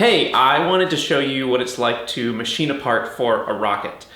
Hey, I wanted to show you what it's like to machine a part for a rocket.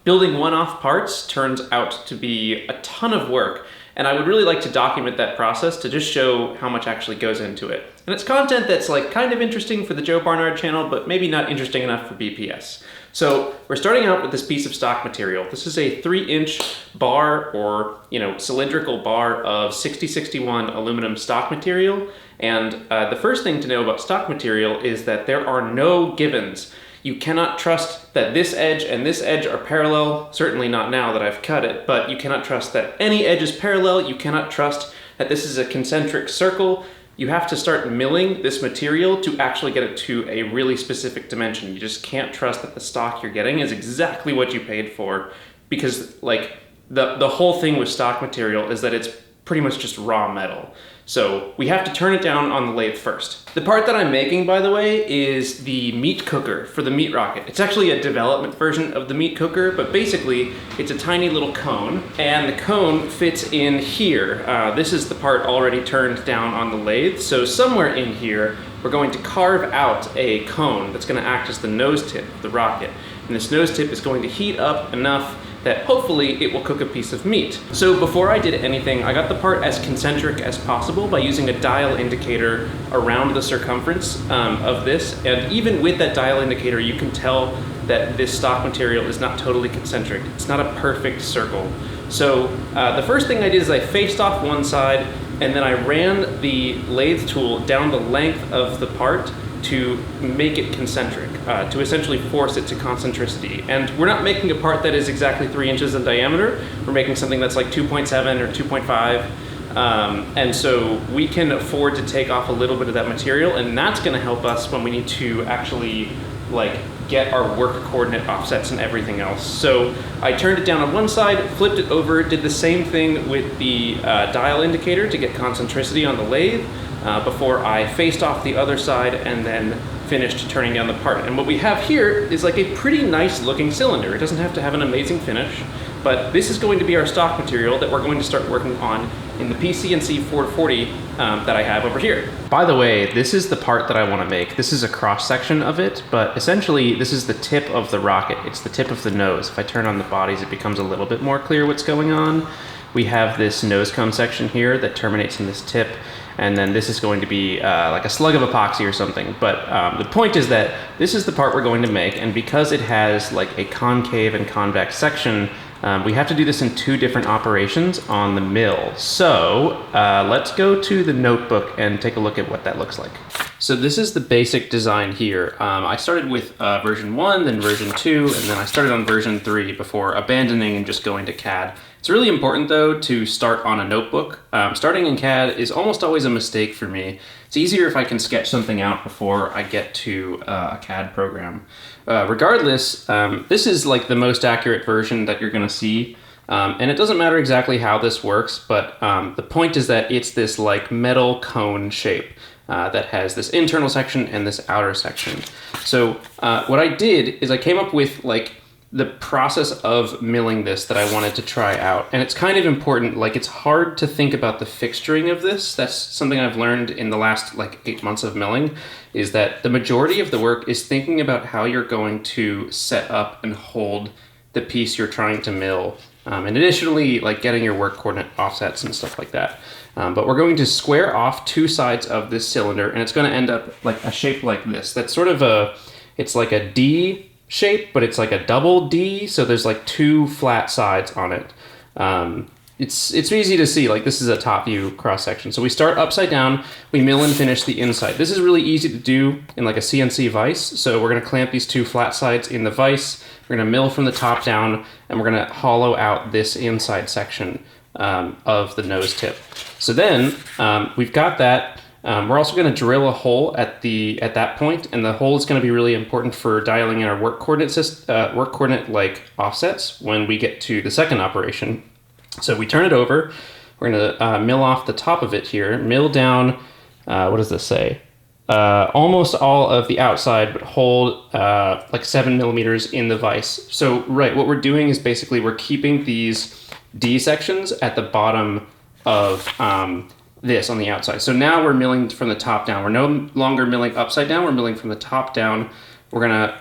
Building one-off parts turns out to be a ton of work, and I would really like to document that process to just show how much actually goes into it. And it's content that's kind of interesting for the Joe Barnard channel, but maybe not interesting enough for BPS. So we're starting out with this piece of stock material. This is a 3-inch bar or cylindrical bar of 6061 aluminum stock material. And the first thing to know about stock material is that there are no givens. You cannot trust that this edge and this edge are parallel, certainly not now that I've cut it, but you cannot trust that any edge is parallel. You cannot trust that this is a concentric circle. You have to start milling this material to actually get it to a really specific dimension. You just can't trust that the stock you're getting is exactly what you paid for, because the whole thing with stock material is that it's pretty much just raw metal. So we have to turn it down on the lathe first. The part that I'm making, by the way, is the meat cooker for the meat rocket. It's actually a development version of the meat cooker, but basically it's a tiny little cone, and the cone fits in here. This is the part already turned down on the lathe, so somewhere in here we're going to carve out a cone that's going to act as the nose tip of the rocket. And this nose tip is going to heat up enough that hopefully it will cook a piece of meat. So before I did anything, I got the part as concentric as possible by using a dial indicator around the circumference of this. And even with that dial indicator, you can tell that this stock material is not totally concentric. It's not a perfect circle. So the first thing I did is I faced off one side, and then I ran the lathe tool down the length of the part to make it concentric, to essentially force it to concentricity. And we're not making a part that is exactly 3 inches in diameter. We're making something that's like 2.7 or 2.5. And so we can afford to take off a little bit of that material, and that's gonna help us when we need to actually get our work coordinate offsets and everything else. So I turned it down on one side, flipped it over, did the same thing with the dial indicator to get concentricity on the lathe, before I faced off the other side and then finished turning down the part. And what we have here is a pretty nice looking cylinder. It doesn't have to have an amazing finish, but this is going to be our stock material that we're going to start working on in the PCNC 440 that I have over here. By the way, this is the part that I want to make. This is a cross section of it, but essentially this is the tip of the rocket. It's the tip of the nose. If I turn on the bodies, it becomes a little bit more clear what's going on. We have this nose cone section here that terminates in this tip, and then this is going to be like a slug of epoxy or something. But the point is that this is the part we're going to make, and because it has a concave and convex section, we have to do this in 2 different operations on the mill. So let's go to the notebook and take a look at what that looks like. So this is the basic design here. I started with version 1, then version 2, and then I started on version 3 before abandoning and just going to CAD. It's really important though to start on a notebook. Starting in CAD is almost always a mistake for me. It's easier if I can sketch something out before I get to a CAD program. Regardless, this is the most accurate version that you're gonna see. And it doesn't matter exactly how this works, but the point is that it's this metal cone shape that has this internal section and this outer section. So what I did is I came up with the process of milling this that I wanted to try out. And it's kind of important, it's hard to think about the fixturing of this. That's something I've learned in the last 8 months of milling, is that the majority of the work is thinking about how you're going to set up and hold the piece you're trying to mill. And additionally, getting your work coordinate offsets and stuff like that. But we're going to square off 2 sides of this cylinder, and it's gonna end up a shape like this. That's sort of it's like a D shape, but it's a double D, so there's 2 flat sides on it. It's easy to see, this is a top view cross section. So we start upside down, we mill and finish the inside. This is really easy to do in a CNC vise. So we're gonna clamp these 2 flat sides in the vise, we're gonna mill from the top down, and we're gonna hollow out this inside section of the nose tip. So then we've got that. We're also going to drill a hole at that point, and the hole is going to be really important for dialing in our work coordinate offsets when we get to the second operation. So we turn it over. We're going to mill off the top of it here, mill down. What does this say? Almost all of the outside, but hold 7 millimeters in the vise. So what we're doing is basically we're keeping these D sections at the bottom of this on the outside. So now we're milling from the top down. We're no longer milling upside down, we're milling from the top down. We're gonna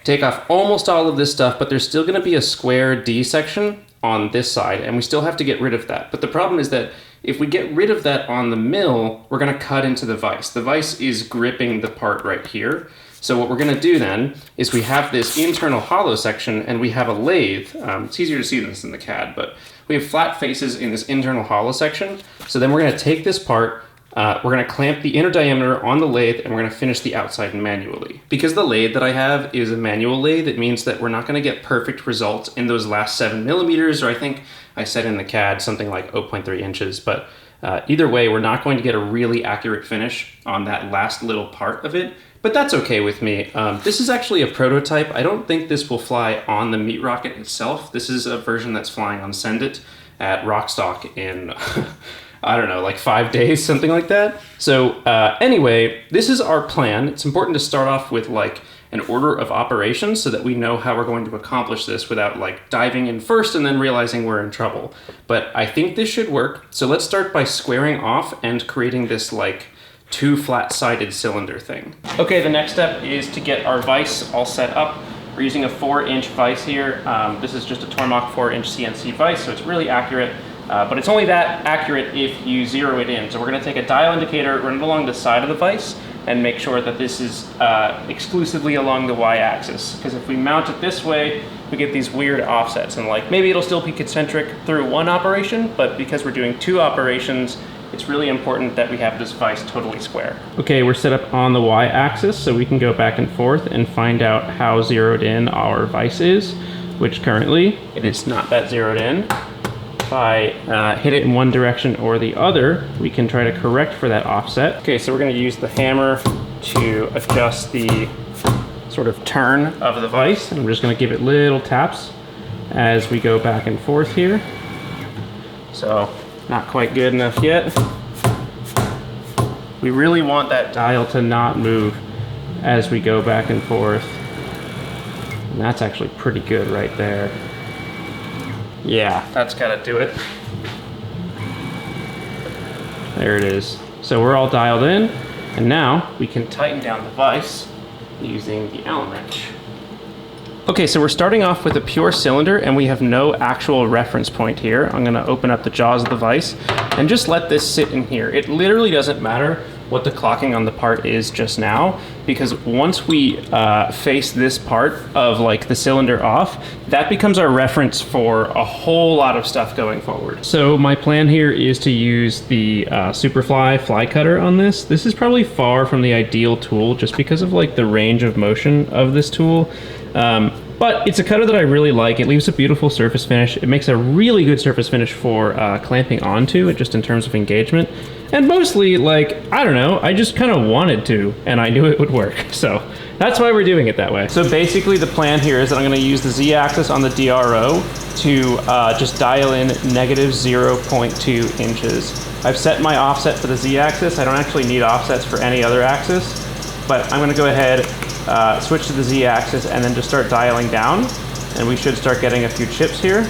take off almost all of this stuff, but there's still gonna be a square D section on this side, and we still have to get rid of that. But the problem is that if we get rid of that on the mill, we're gonna cut into the vise. The vise is gripping the part right here. So what we're gonna do then is we have this internal hollow section and we have a lathe. It's easier to see this in the CAD, but we have flat faces in this internal hollow section. So then we're gonna take this part, we're gonna clamp the inner diameter on the lathe and we're gonna finish the outside manually. Because the lathe that I have is a manual lathe, it means that we're not gonna get perfect results in those last 7 millimeters, or I think I said in the CAD something like 0.3 inches, but either way, we're not going to get a really accurate finish on that last little part of it, but that's okay with me. This is actually a prototype. I don't think this will fly on the meat rocket itself. This is a version that's flying on Send It at Rockstock in, I don't know, like 5 days, something like that. So anyway, this is our plan. It's important to start off with like an order of operations so that we know how we're going to accomplish this without like diving in first and then realizing we're in trouble. But I think this should work. So let's start by squaring off and creating this like 2 flat-sided cylinder thing. Okay, the next step is to get our vise all set up. We're using a 4-inch vise here. This is just a Tormach 4-inch CNC vise, so it's really accurate. But it's only that accurate if you zero it in. So we're gonna take a dial indicator, run it along the side of the vise, and make sure that this is exclusively along the y-axis. Because if we mount it this way, we get these weird offsets. And like, maybe it'll still be concentric through one operation, but because we're doing 2 operations, it's really important that we have this vise totally square. Okay, we're set up on the y-axis, so we can go back and forth and find out how zeroed in our vise is, which currently it is not that zeroed in. If I hit it in one direction or the other, we can try to correct for that offset. Okay, so we're gonna use the hammer to adjust the sort of turn of the vise, and I'm just gonna give it little taps as we go back and forth here. So, not quite good enough yet. We really want that dial to not move as we go back and forth. And that's actually pretty good right there. Yeah, that's gotta do it. There it is. So we're all dialed in, and now we can tighten down the vise using the Allen wrench. Okay, so we're starting off with a pure cylinder and we have no actual reference point here. I'm gonna open up the jaws of the vise and just let this sit in here. It literally doesn't matter what the clocking on the part is just now, because once we face this part of like the cylinder off, that becomes our reference for a whole lot of stuff going forward. So my plan here is to use the Superfly fly cutter on this. This is probably far from the ideal tool just because of like the range of motion of this tool. But it's a cutter that I really like. It leaves a beautiful surface finish. It makes a really good surface finish for clamping onto it, just in terms of engagement. And mostly, like, I don't know, I just kind of wanted to, and I knew it would work. So that's why we're doing it that way. So basically the plan here is that I'm gonna use the Z-axis on the DRO to just dial in negative 0.2 inches. I've set my offset for the Z-axis. I don't actually need offsets for any other axis, but I'm gonna go ahead, switch to the Z-axis and then just start dialing down, and we should start getting a few chips here.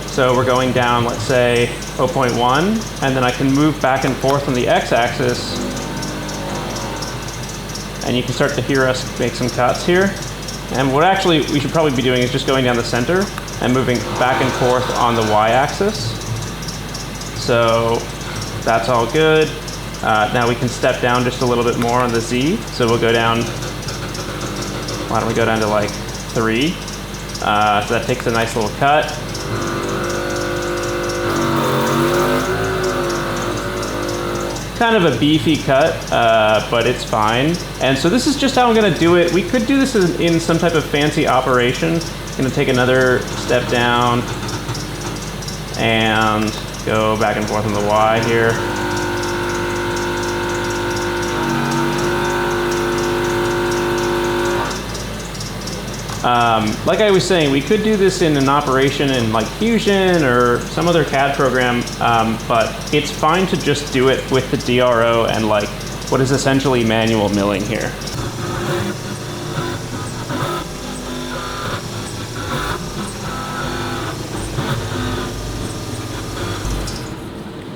So we're going down, let's say 0.1, and then I can move back and forth on the X-axis, and you can start to hear us make some cuts here. And what actually we should probably be doing is just going down the center and moving back and forth on the Y-axis. So that's all good. Now we can step down just a little bit more on the Z. So we'll go down, why don't we go down to like 3. So that takes a nice little cut. Kind of a beefy cut, but it's fine. And so this is just how I'm gonna do it. We could do this in some type of fancy operation. I'm gonna take another step down and go back and forth on the Y here. Like I was saying, we could do this in an operation in like Fusion or some other CAD program, but it's fine to just do it with the DRO and like what is essentially manual milling here.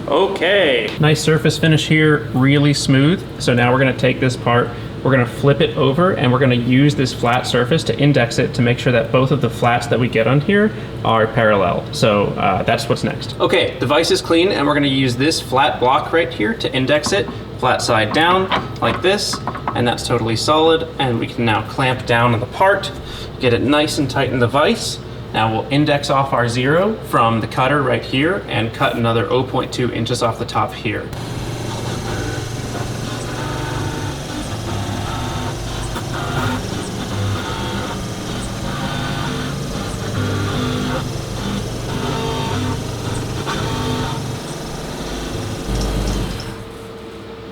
Okay. Nice surface finish here, really smooth. So now we're gonna take this part, we're gonna flip it over, and we're gonna use this flat surface to index it to make sure that both of the flats that we get on here are parallel. So that's what's next. Okay, the vise is clean, and we're gonna use this flat block right here to index it, flat side down, like this, and that's totally solid. And we can now clamp down on the part, get it nice and tight in the vise. Now we'll index off our 0 from the cutter right here and cut another 0.2 inches off the top here.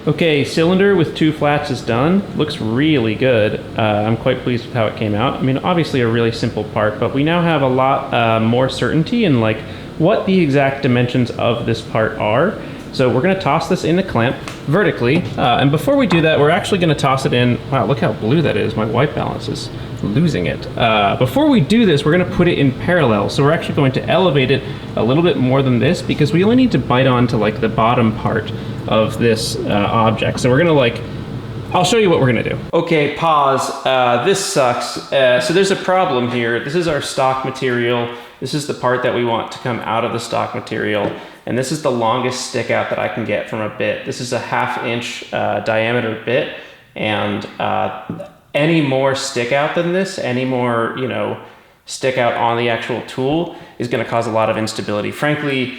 Okay, cylinder with 2 flats is done. Looks really good. I'm quite pleased with how it came out. I mean, obviously a really simple part, but we now have a lot more certainty in like what the exact dimensions of this part are. So we're gonna toss this in the clamp vertically. And before we do that, we're actually gonna toss it in. Wow, look how blue that is. My white balance is losing it. Before we do this, we're gonna put it in parallel. So we're actually going to elevate it a little bit more than this because we only need to bite onto like the bottom part of this object. So we're gonna I'll show you what we're gonna do. Okay, pause. This sucks. So there's a problem here. This is our stock material. This is the part that we want to come out of the stock material. And this is the longest stick out that I can get from a bit. This is a 1/2 inch diameter bit. And any more stick out than this, any more, stick out on the actual tool is gonna cause a lot of instability. Frankly,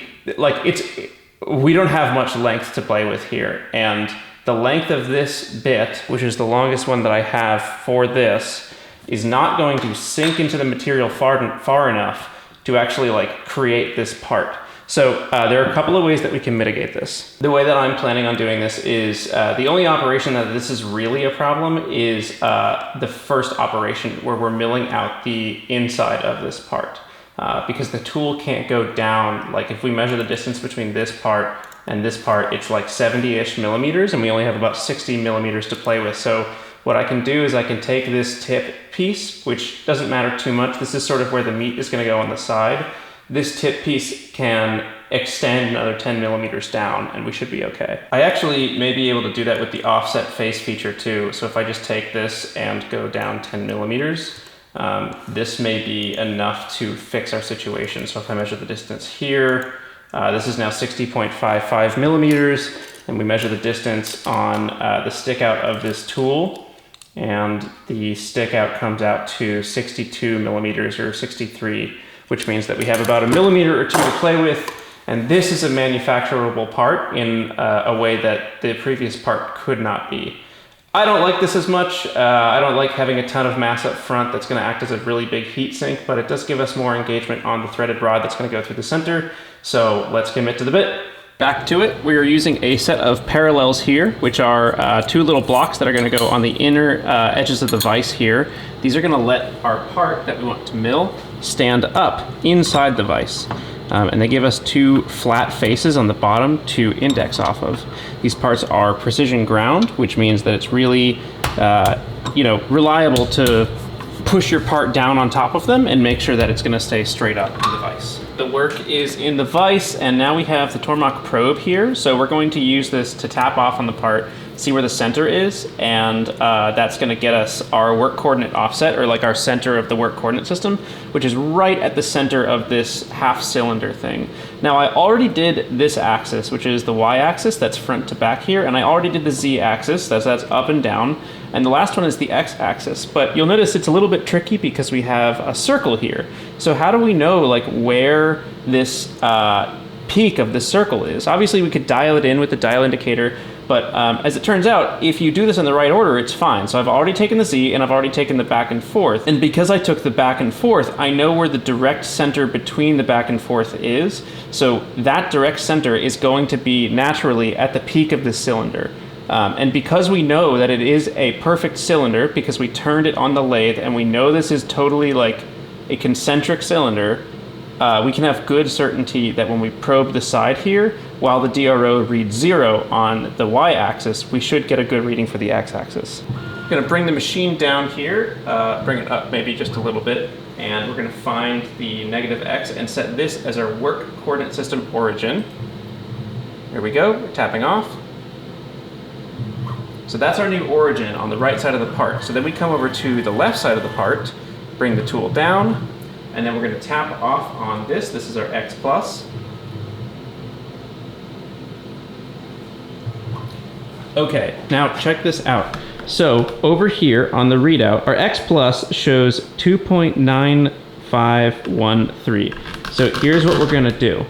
we don't have much length to play with here, and the length of this bit, which is the longest one that I have for this, is not going to sink into the material far enough to actually create this part. So there are a couple of ways that we can mitigate this. The way that I'm planning on doing this is the only operation that this is really a problem is the first operation where we're milling out the inside of this part. Because the tool can't go down, if we measure the distance between this part and this part, it's 70-ish millimeters, and we only have about 60 millimeters to play with. So what I can do is I can take this tip piece, which doesn't matter too much. This is sort of where the meat is gonna go on the side. This tip piece can extend another 10 millimeters down, and we should be okay. I actually may be able to do that with the offset face feature too. So if I just take this and go down 10 millimeters, this may be enough to fix our situation. So if I measure the distance here, this is now 60.55 millimeters, and we measure the distance on the stick out of this tool, and the stick out comes out to 62 millimeters or 63, which means that we have about a millimeter or two to play with. And this is a manufacturable part in a way that the previous part could not be. I don't like this as much. I don't like having a ton of mass up front that's gonna act as a really big heat sink, but it does give us more engagement on the threaded rod that's gonna go through the center. So let's commit to the bit. Back to it, we are using a set of parallels here, which are 2 little blocks that are gonna go on the inner edges of the vise here. These are gonna let our part that we want to mill stand up inside the vise. And they give us 2 flat faces on the bottom to index off of. These parts are precision ground, which means that it's really, reliable to push your part down on top of them and make sure that it's gonna stay straight up in the vise. The work is in the vise, and now we have the Tormach probe here. So we're going to use this to tap off on the part, see where the center is, and that's gonna get us our work coordinate offset, or our center of the work coordinate system, which is right at the center of this half cylinder thing. Now I already did this axis, which is the y-axis, that's front to back here, and I already did the z-axis, that's up and down, and the last one is the x-axis. But you'll notice it's a little bit tricky because we have a circle here. So how do we know where this peak of the circle is? Obviously we could dial it in with the dial indicator, but as it turns out, if you do this in the right order, it's fine. So I've already taken the Z and I've already taken the back and forth. And because I took the back and forth, I know where the direct center between the back and forth is. So that direct center is going to be naturally at the peak of this cylinder. And because we know that it is a perfect cylinder, because we turned it on the lathe and we know this is totally a concentric cylinder, we can have good certainty that when we probe the side here, while the DRO reads 0 on the y-axis, we should get a good reading for the x-axis. I'm gonna bring the machine down here, bring it up maybe just a little bit, and we're gonna find the negative x and set this as our work coordinate system origin. Here we go, we're tapping off. So that's our new origin on the right side of the part. So then we come over to the left side of the part, bring the tool down, and then we're going to tap off on this. This is our X plus. Okay, now check this out. So over here on the readout, our X plus shows 2.9513. So here's what we're going to do.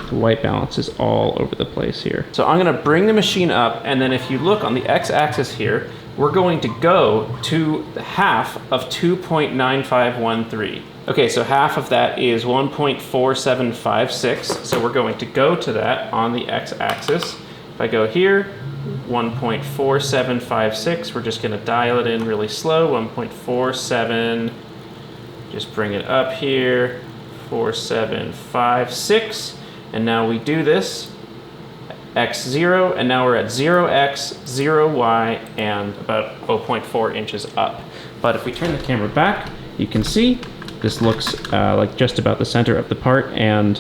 The white balance is all over the place here. So I'm going to bring the machine up, and then if you look on the x-axis here, we're going to go to the half of 2.9513. Okay, so half of that is 1.4756. So we're going to go to that on the x-axis. If I go here, 1.4756, we're just going to dial it in really slow. 1.47, just bring it up here. 4756, and now we do this x0, and now we're at 0x, 0y, and about 0.4 inches up. But if we turn the camera back, you can see this looks like just about the center of the part, and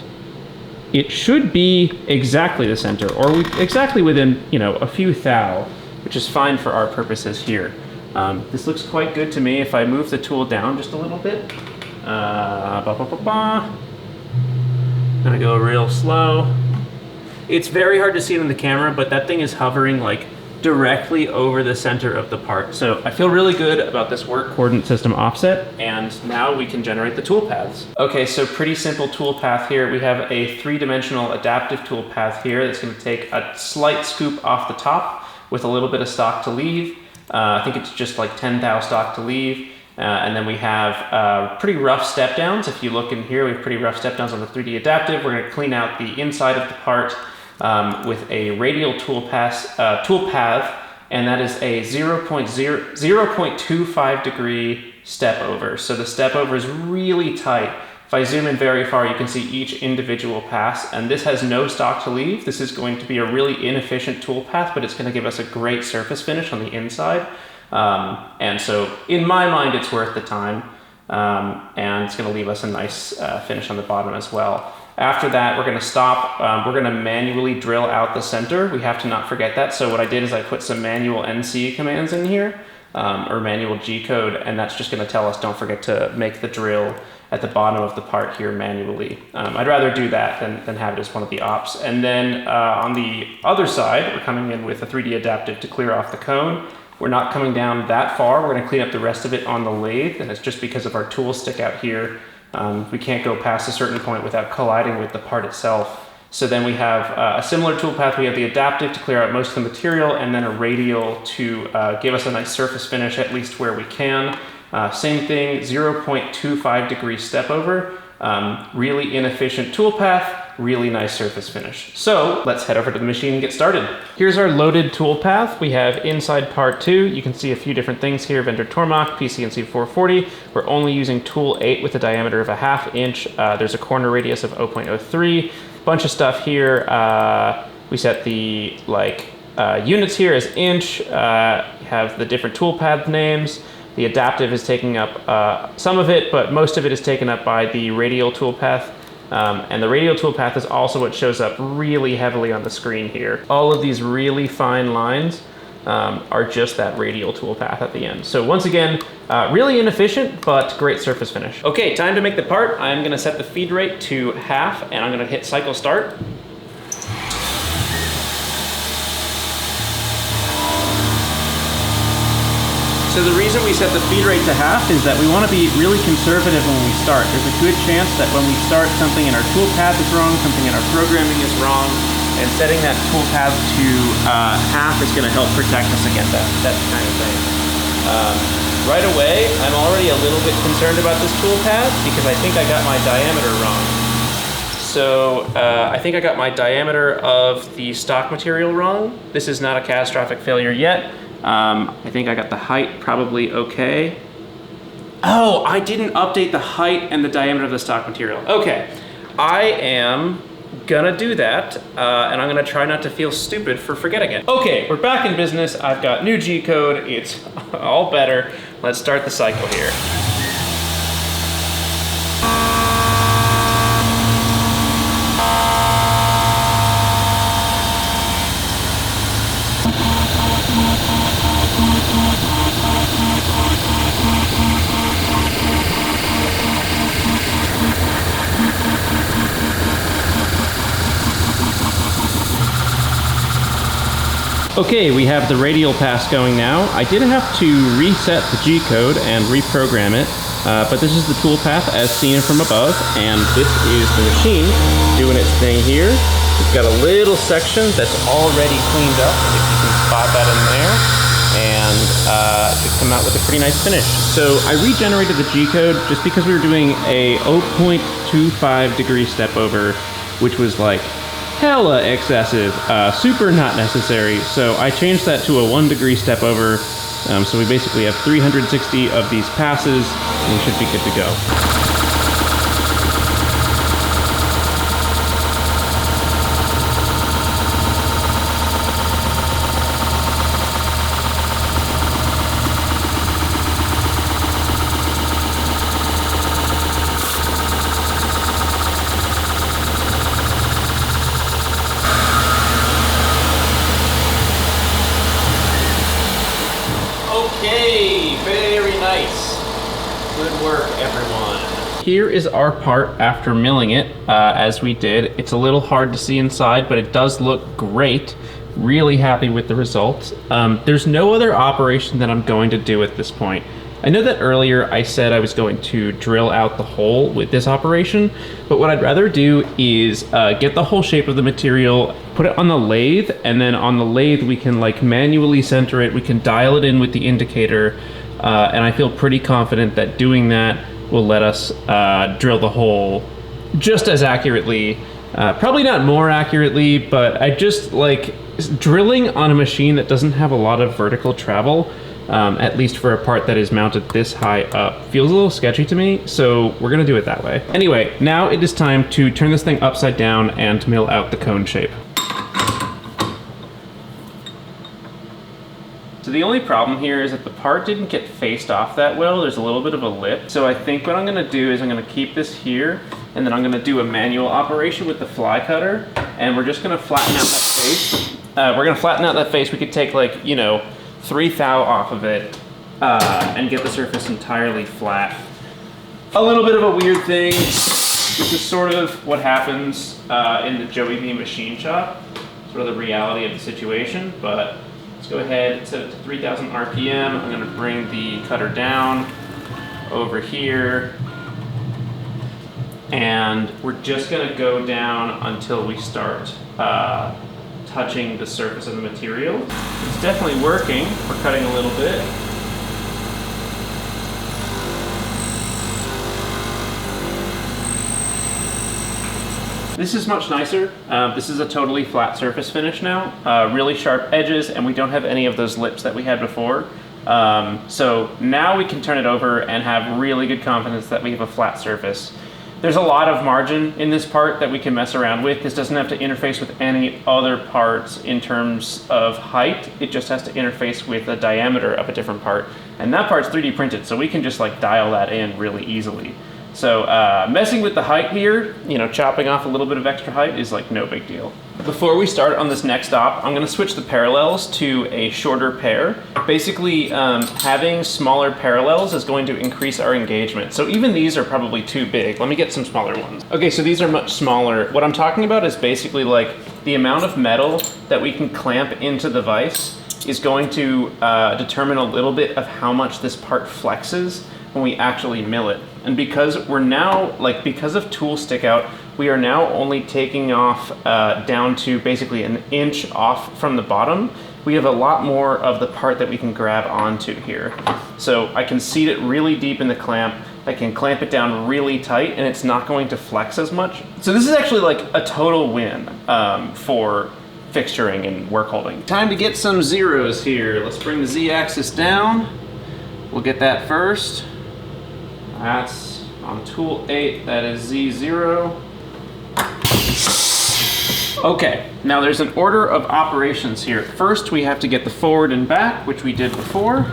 it should be exactly the center, or exactly within, you know, a few thou, which is fine for our purposes here. This looks quite good to me. If I move the tool down just a little bit, gonna go real slow. It's very hard to see it in the camera, but that thing is hovering like directly over the center of the part. So I feel really good about this work coordinate system offset, and now we can generate the tool paths. Okay, so pretty simple tool path here. We have a 3-dimensional adaptive tool path here that's gonna take a slight scoop off the top with a little bit of stock to leave. I think it's just like 10 thou stock to leave. And then we have pretty rough step downs. If you look in here, we have pretty rough step downs on the 3D adaptive. We're going to clean out the inside of the part with a radial tool path, and that is a 0.25 degree step over. So the step over is really tight. If I zoom in very far, you can see each individual pass, and this has no stock to leave. This is going to be a really inefficient tool path, but it's going to give us a great surface finish on the inside. And so in my mind, it's worth the time, and it's going to leave us a nice finish on the bottom as well. After that, we're going to stop. We're going to manually drill out the center. We have to not forget that. So what I did is I put some manual NC commands in here, or manual G code, and that's just going to tell us don't forget to make the drill at the bottom of the part here manually. I'd rather do that than have it as one of the ops. And then on the other side, we're coming in with a 3D adaptive to clear off the cone. We're not coming down that far. We're going to clean up the rest of it on the lathe, and it's just because of our tools stick out here. We can't go past a certain point without colliding with the part itself. So then we have a similar tool path. We have the adaptive to clear out most of the material, and then a radial to give us a nice surface finish, at least where we can. Same thing, 0.25 degree step over. Really inefficient tool path, really nice surface finish. So let's head over to the machine and get started. Here's our loaded tool path. We have inside part 2. You can see a few different things here. Vendor Tormach, PCNC 440. We're only using tool 8 with a diameter of a 1/2 inch. There's a corner radius of 0.03. Bunch of stuff here. We set the units here as inch. Have the different tool path names. The adaptive is taking up some of it, but most of it is taken up by the radial toolpath. And the radial toolpath is also what shows up really heavily on the screen here. All of these really fine lines are just that radial toolpath at the end. So once again, really inefficient, but great surface finish. Okay, time to make the part. I'm gonna set the feed rate to 1/2, and I'm gonna hit cycle start. So the reason we set the feed rate to 1/2 is that we want to be really conservative when we start. There's a good chance that when we start, something in our toolpath is wrong, something in our programming is wrong, and setting that toolpath to 1/2 is going to help protect us against that kind of thing. Right away, I'm already a little bit concerned about this toolpath because I think I got my diameter wrong. So I think I got my diameter of the stock material wrong. This is not a catastrophic failure yet. I think I got the height probably okay. Oh, I didn't update the height and the diameter of the stock material. Okay, I am gonna do that, and I'm gonna try not to feel stupid for forgetting it. Okay, we're back in business. I've got new G code. It's all better. Let's start the cycle here. Okay, we have the radial pass going now. I did have to reset the G-code and reprogram it, but this is the tool path as seen from above, and this is the machine doing its thing here. It's got a little section that's already cleaned up, if you can spot that in there, and it should come out with a pretty nice finish. So I regenerated the G-code just because we were doing a 0.25 degree step over, which was like hella excessive, super not necessary. So I changed that to a 1 degree step over. So we basically have 360 of these passes, and we should be good to go. Okay, very nice. Good work, everyone. Here is our part after milling it, as we did. It's a little hard to see inside, but it does look great. Really happy with the results. There's no other operation that I'm going to do at this point. I know that earlier I said I was going to drill out the hole with this operation, but what I'd rather do is get the whole shape of the material, put it on the lathe, and then on the lathe we can like manually center it, we can dial it in with the indicator, and I feel pretty confident that doing that will let us drill the hole just as accurately, probably not more accurately, but I just like drilling on a machine that doesn't have a lot of vertical travel. At least for a part that is mounted this high up, feels a little sketchy to me, so we're gonna do it that way. Anyway, now it is time to turn this thing upside down and mill out the cone shape. So the only problem here is that the part didn't get faced off that well. There's a little bit of a lip. So I think what I'm gonna do is I'm gonna keep this here, and then I'm gonna do a manual operation with the fly cutter, and we're just gonna flatten out that face. We're gonna flatten out that face. We could take like, you know, 3 thou off of it and get the surface entirely flat. A little bit of a weird thing. This is sort of what happens in the Joey V machine shop, sort of the reality of the situation, but let's go ahead and set it to 3000 RPM. I'm gonna bring the cutter down over here, and we're just gonna go down until we start touching the surface of the material. It's definitely working. We're cutting a little bit. This is much nicer. This is a totally flat surface finish now. Really sharp edges, and we don't have any of those lips that we had before. So now we can turn it over and have really good confidence that we have a flat surface. There's a lot of margin in this part that we can mess around with. This doesn't have to interface with any other parts in terms of height. It just has to interface with the diameter of a different part. And that part's 3D printed, so we can just like dial that in really easily. So messing with the height here, you know, chopping off a little bit of extra height is like no big deal. Before we start on this next op, I'm gonna switch the parallels to a shorter pair. Basically, having smaller parallels is going to increase our engagement. So even these are probably too big. Let me get some smaller ones. Okay, so these are much smaller. What I'm talking about is basically like the amount of metal that we can clamp into the vise is going to determine a little bit of how much this part flexes when we actually mill it. And because we're now, like, because of tool stick out, we are now only taking off down to basically 1 inch off from the bottom. We have a lot more of the part that we can grab onto here. So I can seat it really deep in the clamp, I can clamp it down really tight, and it's not going to flex as much. So this is actually like a total win for fixturing and work holding. Time to get some zeros here. Let's bring the Z-axis down. We'll get that first. That's on tool 8, that is Z0. Okay, now there's an order of operations here. First, we have to get the forward and back, which we did before.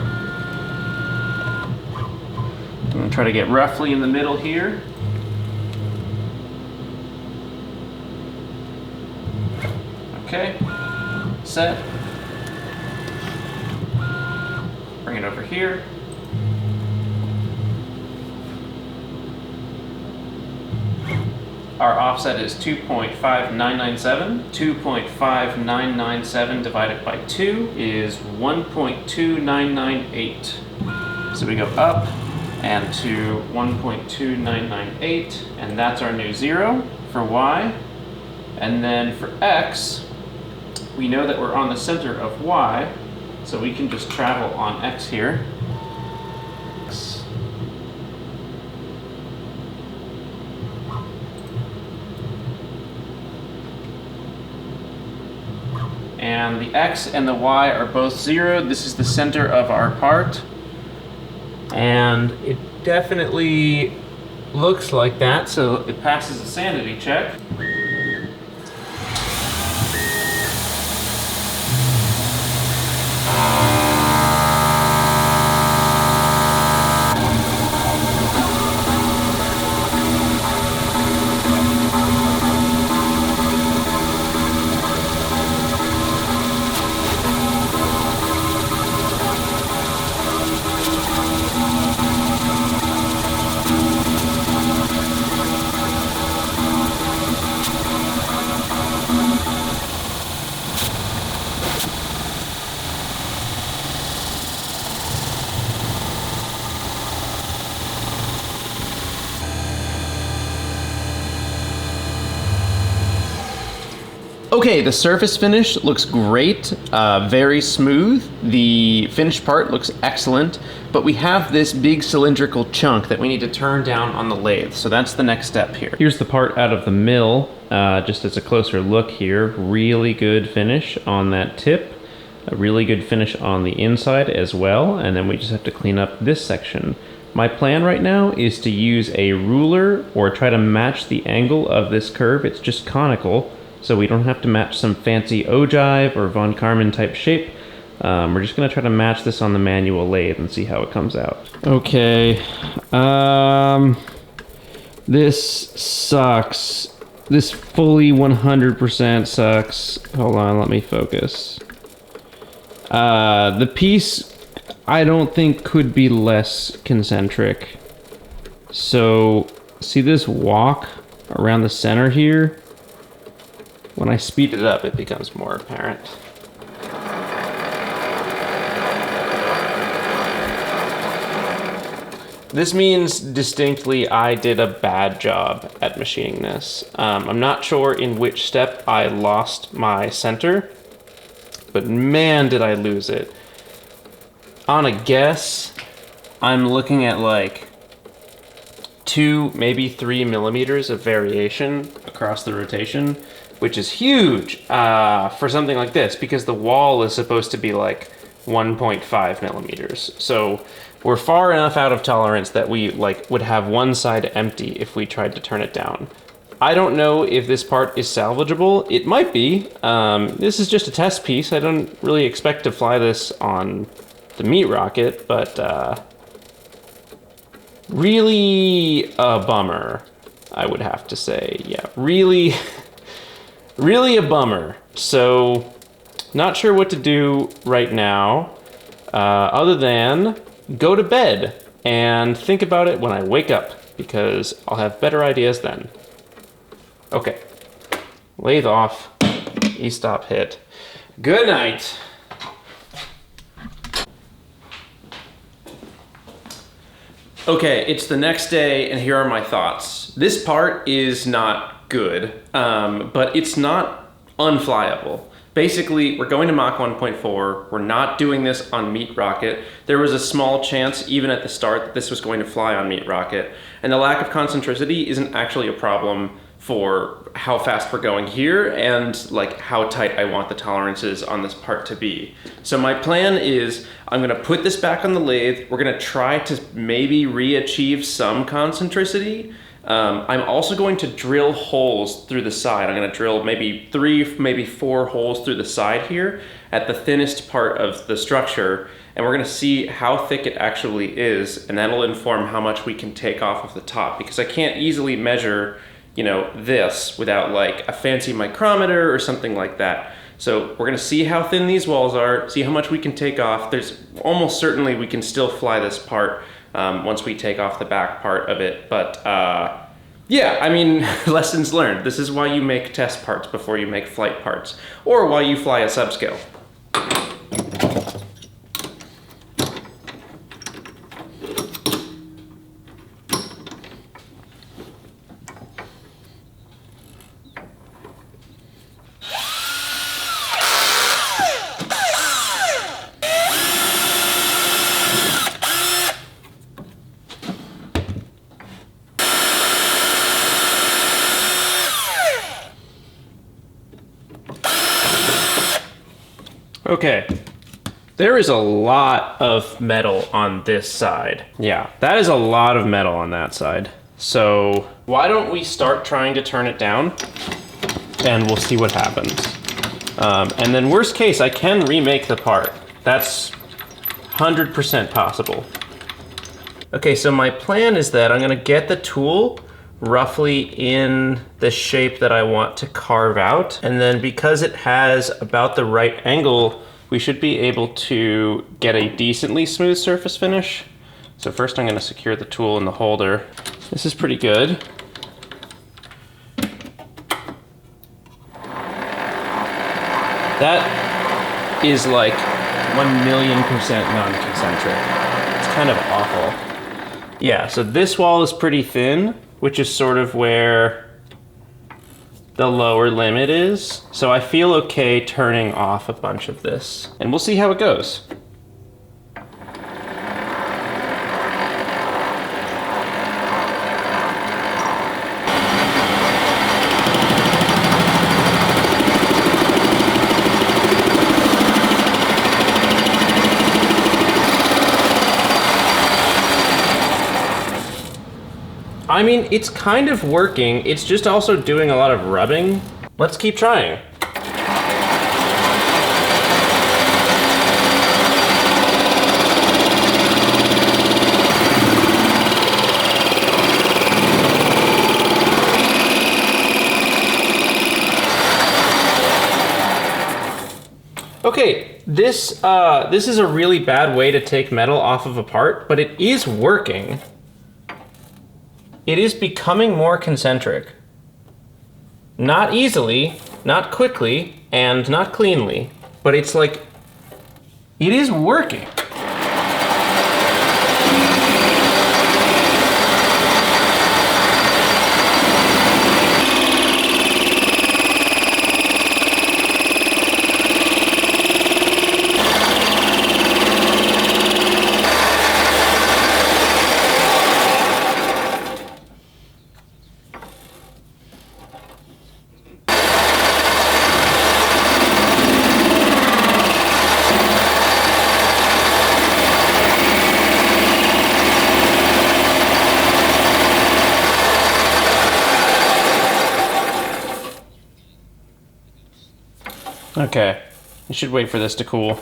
I'm gonna try to get roughly in the middle here. Okay, set. Bring it over here. Our offset is 2.5997. 2.5997 divided by 2 is 1.2998. So we go up and to 1.2998, and that's our new 0 for y. And then for x, we know that we're on the center of y, so we can just travel on x here. And the x and the y are both 0. This is the center of our part. And it definitely looks like that, so it passes a sanity check. Okay, the surface finish looks great, very smooth. The finished part looks excellent, but we have this big cylindrical chunk that we need to turn down on the lathe, so that's the next step here. Here's the part out of the mill, just as a closer look here. Really good finish on that tip, a really good finish on the inside as well, and then we just have to clean up this section. My plan right now is to use a ruler or try to match the angle of this curve. It's just conical, so we don't have to match some fancy ogive or von Karman type shape. We're just gonna try to match this on the manual lathe and see how it comes out. Okay, this sucks. This fully 100% sucks. Hold on, let me focus. The piece I don't think could be less concentric. So, see this walk around the center here? When I speed it up, it becomes more apparent. This means distinctly I did a bad job at machining this. I'm not sure in which step I lost my center, but man, did I lose it. On a guess, I'm looking at like 2, maybe 3 millimeters of variation across the rotation, which is huge for something like this, because the wall is supposed to be like 1.5 millimeters. So we're far enough out of tolerance that we would have one side empty if we tried to turn it down. I don't know if this part is salvageable. It might be. This is just a test piece. I don't really expect to fly this on the meat rocket, but really a bummer, I would have to say. Yeah, really, really a bummer. So, not sure what to do right now, other than go to bed and think about it when I wake up, because I'll have better ideas then. Okay, lathe off, e-stop hit. Good night. Okay, it's the next day, and here are my thoughts. This part is not good, but it's not unflyable. Basically, we're going to Mach 1.4. We're not doing this on Meat Rocket. There was a small chance, even at the start, that this was going to fly on Meat Rocket. And the lack of concentricity isn't actually a problem for how fast we're going here and like how tight I want the tolerances on this part to be. So my plan is I'm gonna put this back on the lathe. We're gonna try to maybe re-achieve some concentricity. I'm also going to drill holes through the side. I'm gonna drill maybe 3, maybe 4 holes through the side here at the thinnest part of the structure, and we're gonna see how thick it actually is, and that'll inform how much we can take off of the top, because I can't easily measure, you know, this without like a fancy micrometer or something like that. So we're gonna see how thin these walls are, see how much we can take off. There's almost certainly we can still fly this part once we take off the back part of it, but Yeah, I mean, lessons learned. This is why you make test parts before you make flight parts, or why you fly a subscale. Okay, there is a lot of metal on this side. Yeah, that is a lot of metal on that side. So why don't we start trying to turn it down and we'll see what happens. And then worst case, I can remake the part. That's 100% possible. Okay, so my plan is that I'm gonna get the tool roughly in the shape that I want to carve out. And then because it has about the right angle, we should be able to get a decently smooth surface finish. So first I'm gonna secure the tool in the holder. This is pretty good. That is like 1,000,000% non-concentric. It's kind of awful. Yeah, so this wall is pretty thin, which is sort of where the lower limit is. So I feel okay turning off a bunch of this. And we'll see how it goes. I mean, it's kind of working. It's just also doing a lot of rubbing. Let's keep trying. Okay, this is a really bad way to take metal off of a part, but it is working. It is becoming more concentric. Not easily, not quickly, and not cleanly, but it's like, it is working. Okay, you should wait for this to cool.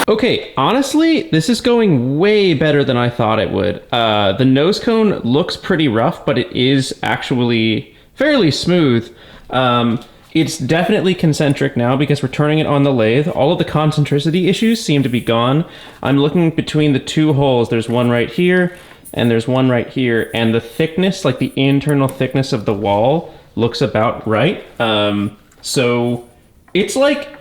Okay, honestly, this is going way better than I thought it would. The nose cone looks pretty rough, but it is actually fairly smooth. It's definitely concentric now because we're turning it on the lathe. All of the concentricity issues seem to be gone. I'm looking between the two holes. There's one right here, and there's one right here, and the thickness, like the internal thickness of the wall, looks about right. So it's like,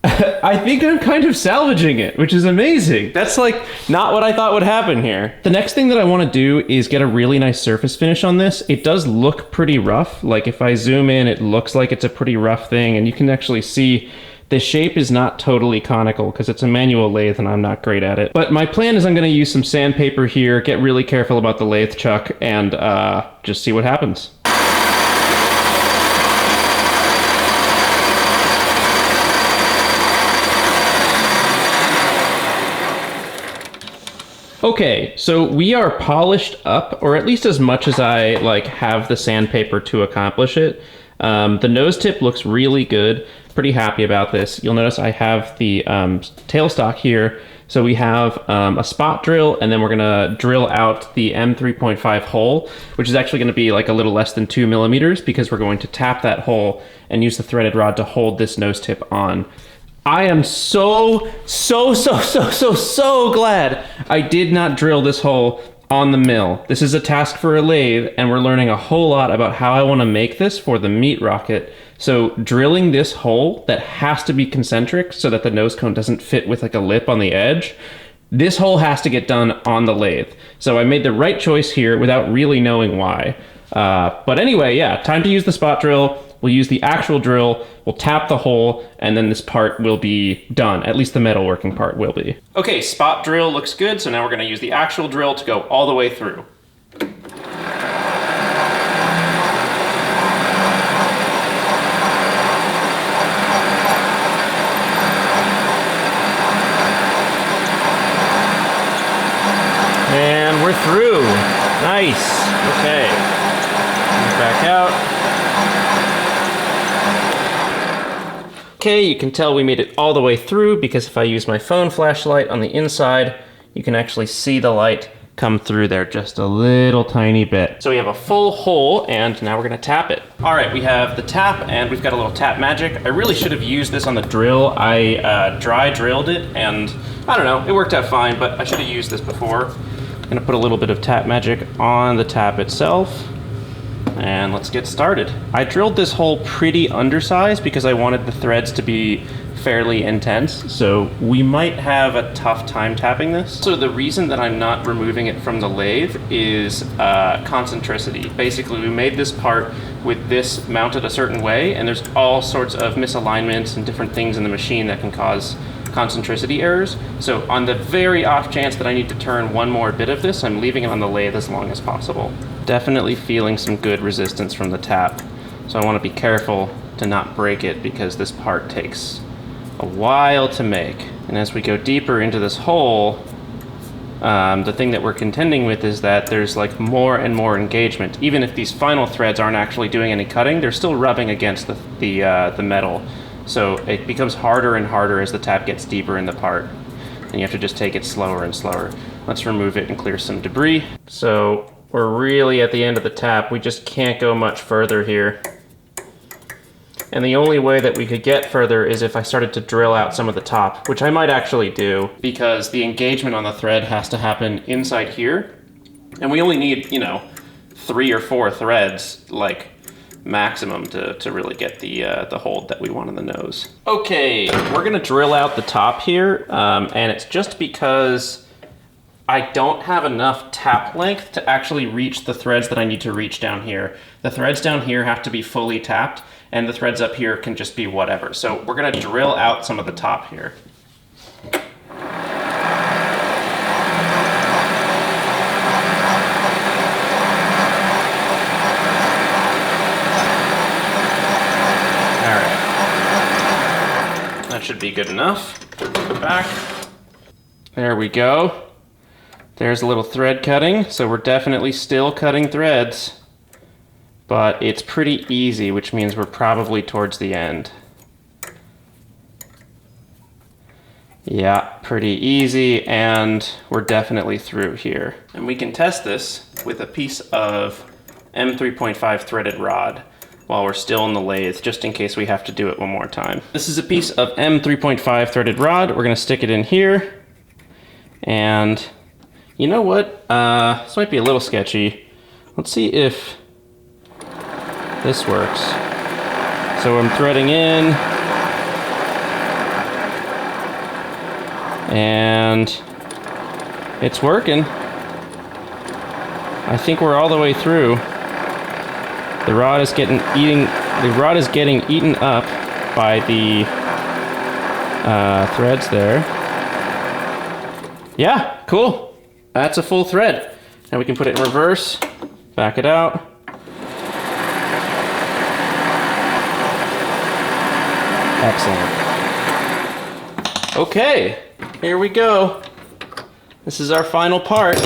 I think I'm kind of salvaging it, which is amazing. That's like not what I thought would happen here. The next thing that I want to do is get a really nice surface finish on this. It does look pretty rough. Like if I zoom in, it looks like it's a pretty rough thing, and you can actually see the shape is not totally conical because it's a manual lathe and I'm not great at it. But my plan is I'm going to use some sandpaper here, get really careful about the lathe chuck, and just see what happens. Okay, so we are polished up, or at least as much as I like have the sandpaper to accomplish it. The nose tip looks really good. Pretty happy about this. You'll notice I have the tailstock here. So we have a spot drill, and then we're gonna drill out the M3.5 hole, which is actually gonna be like a little less than 2 millimeters because we're going to tap that hole and use the threaded rod to hold this nose tip on. I am so glad I did not drill this hole on the mill. This is a task for a lathe, and we're learning a whole lot about how I want to make this for the meat rocket. So drilling this hole that has to be concentric so that the nose cone doesn't fit with like a lip on the edge, this hole has to get done on the lathe. So I made the right choice here without really knowing why. But anyway, yeah, time to use the spot drill. We'll use the actual drill, we'll tap the hole, and then this part will be done. At least the metalworking part will be. Okay, spot drill looks good, so now we're gonna use the actual drill to go all the way through. And we're through. Nice. Okay. Back out. Okay, you can tell we made it all the way through because if I use my phone flashlight on the inside, you can actually see the light come through there just a little tiny bit. So we have a full hole, and now we're gonna tap it. All right, we have the tap, and we've got a little tap magic. I really should have used this on the drill. I dry drilled it, and I don't know, it worked out fine, but I should have used this before. I'm gonna put a little bit of tap magic on the tap itself. And let's get started. I drilled this hole pretty undersized because I wanted the threads to be fairly intense, so we might have a tough time tapping this. So the reason that I'm not removing it from the lathe is concentricity. Basically, we made this part with this mounted a certain way, and there's all sorts of misalignments and different things in the machine that can cause concentricity errors. So on the very off chance that I need to turn one more bit of this, I'm leaving it on the lathe as long as possible. Definitely feeling some good resistance from the tap. So I want to be careful to not break it because this part takes a while to make. And as we go deeper into this hole, the thing that we're contending with is that there's like more and more engagement. Even if these final threads aren't actually doing any cutting, they're still rubbing against the metal. So it becomes harder and harder as the tap gets deeper in the part. And you have to just take it slower and slower. Let's remove it and clear some debris. So we're really at the end of the tap. We just can't go much further here. And the only way that we could get further is if I started to drill out some of the top, which I might actually do, because the engagement on the thread has to happen inside here. And we only need, 3 or 4 threads, like maximum, to really get the hold that we want in the nose. Okay, we're gonna drill out the top here, and it's just because I don't have enough tap length to actually reach the threads that I need to reach down here. The threads down here have to be fully tapped, and the threads up here can just be whatever. So we're gonna drill out some of the top here. All right. That should be good enough. Go back. There we go. There's a little thread cutting, so we're definitely still cutting threads, but it's pretty easy, which means we're probably towards the end. Yeah, pretty easy, and we're definitely through here. And we can test this with a piece of M3.5 threaded rod while we're still in the lathe, just in case we have to do it one more time. This is a piece of M3.5 threaded rod. We're gonna stick it in here, and you know what? This might be a little sketchy. Let's see if this works. So I'm threading in, and it's working. I think we're all the way through. The rod is getting eaten up by the threads there. Yeah, cool. That's a full thread. Now we can put it in reverse, back it out. Excellent. Okay, here we go. This is our final part.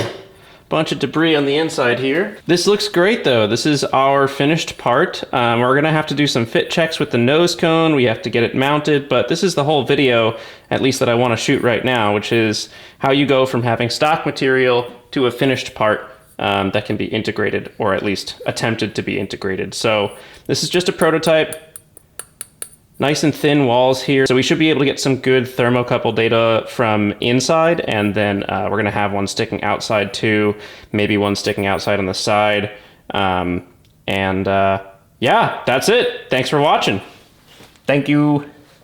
Bunch of debris on the inside here. This looks great though. This is our finished part. We're gonna have to do some fit checks with the nose cone. We have to get it mounted, but this is the whole video, at least that I wanna shoot right now, which is how you go from having stock material to a finished part that can be integrated, or at least attempted to be integrated. So this is just a prototype. Nice and thin walls here. So we should be able to get some good thermocouple data from inside, and then we're gonna have one sticking outside too, maybe one sticking outside on the side. Yeah, that's it. Thanks for watching. Thank you.